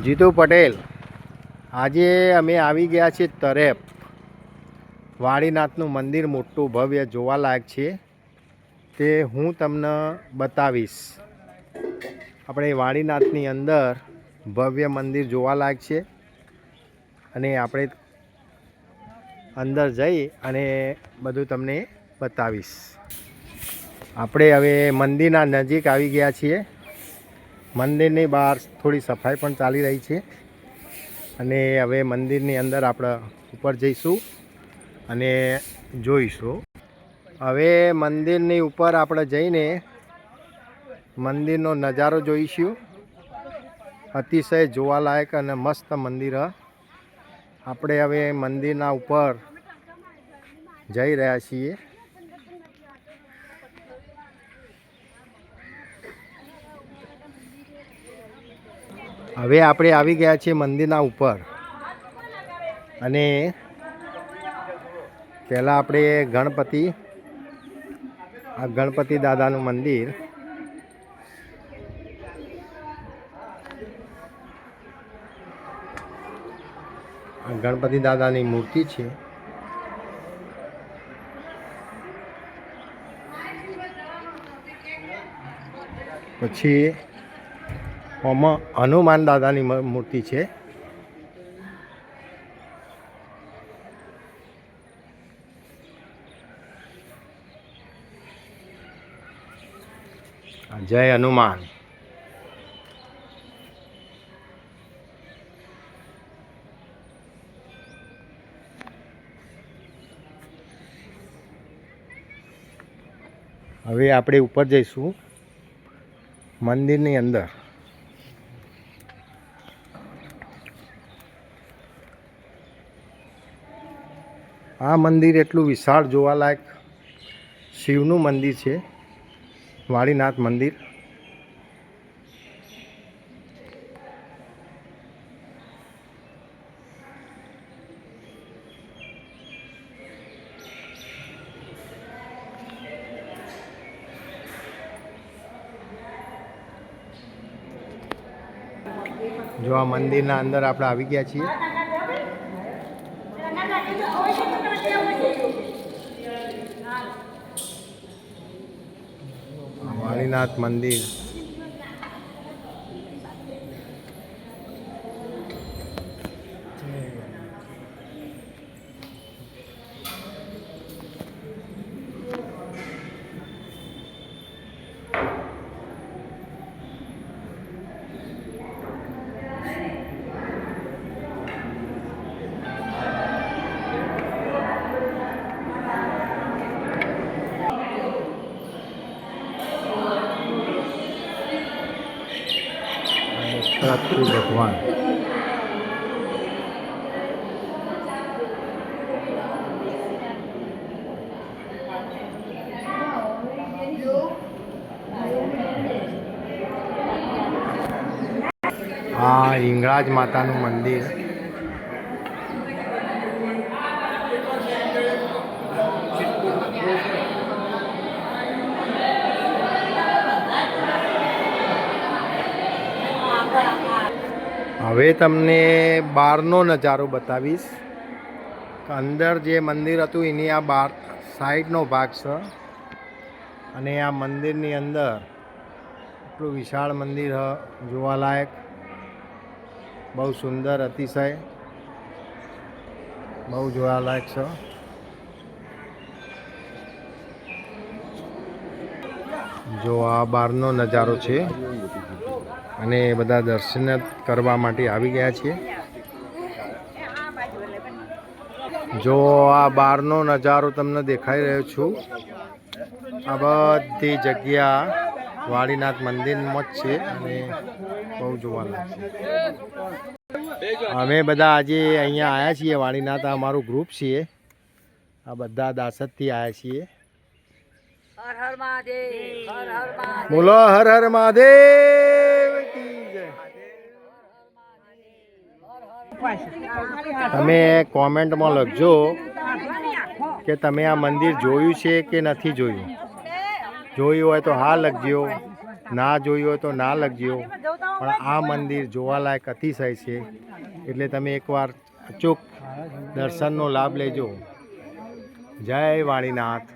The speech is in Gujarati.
જીતુ પટેલ। આજે અમે આવી ગયા છીએ તરેપ। વાડીનાથનું મંદિર મોટું ભવ્ય જોવાલાયક છે, તે હું તમને બતાવીશ। આપણે વાડીનાથની અંદર ભવ્ય મંદિર જોવાલાયક છે અને આપણે અંદર જઈ અને બધું તમને બતાવીશ। આપણે હવે મંદિરના નજીક આવી ગયા છીએ। મંદિરની બહાર થોડી સફાઈ પણ ચાલી રહી છે અને હવે મંદિરની અંદર આપણે ઉપર જઈશું અને જોઈશું। હવે મંદિરની ઉપર આપણે જઈને મંદિરનો નજારો જોઈશું। અતિશય જોવાલાયક અને મસ્ત મંદિર। આપણે હવે મંદિરના ઉપર જઈ રહ્યા છીએ। હવે આપણે આવી ગયા છીએ મંદિરના ઉપર અને પહેલાં આપણે ગણપતિ દાદાનું મંદિર, આ ગણપતિ દાદાની મૂર્તિ છે। પછી આમાં હનુમાન દાદાની મૂર્તિ છે। જય હનુમાન। હવે આપણે ઉપર જઈશું મંદિરની અંદર। આ મંદિર એટલું વિશાળ જોવાલાયક શિવનું મંદિર છે, વાડીનાથ મંદિર। જો આ મંદિરના અંદર આપણે આવી ગયા છીએ। વાડીનાથ મંદિર ભગવાન। આ હિંગળાજ માતાનું મંદિર। હવે તમને બહારનો નજારો બતાવીશ। અંદર જે મંદિર હતું એની આ બહાર સાઈડનો ભાગ છે અને આ મંદિરની અંદર એટલું વિશાળ મંદિર જોવાલાયક, બહુ સુંદર, અતિશય બહુ જોવાલાયક છે। જો આ બહારનો નજારો છે અને બધા દર્શન કરવા માટે આવી ગયા છીએ। જો આ બહારનો નજારો તમને દેખાઈ રહ્યો છું, આ બધી જગ્યા વાડીનાથ મંદિરમાં જ છે અને બહુ જોવાલાયક છે। અમે બધા આજે અહીંયા આવ્યા છીએ વાડીનાથ, આ અમારું ગ્રુપ છીએ। આ બધા દાસદથી આવ્યા છીએ। હર હર મહાદેવ, હર હર મહાદેવ, બોલો હર હર મહાદેવ કી જય। તમે કોમેન્ટમાં લખજો કે તમે આ મંદિર જોયું છે કે નથી જોયું। જોયું હોય તો હા લખજો ના જોયું હોય તો ના લખજો, પણ આ મંદિર જોવાલાયક અતિશય છે, એટલે તમે એકવાર અચૂક દર્શનનો લાભ લેજો. જય વાણીનાથ.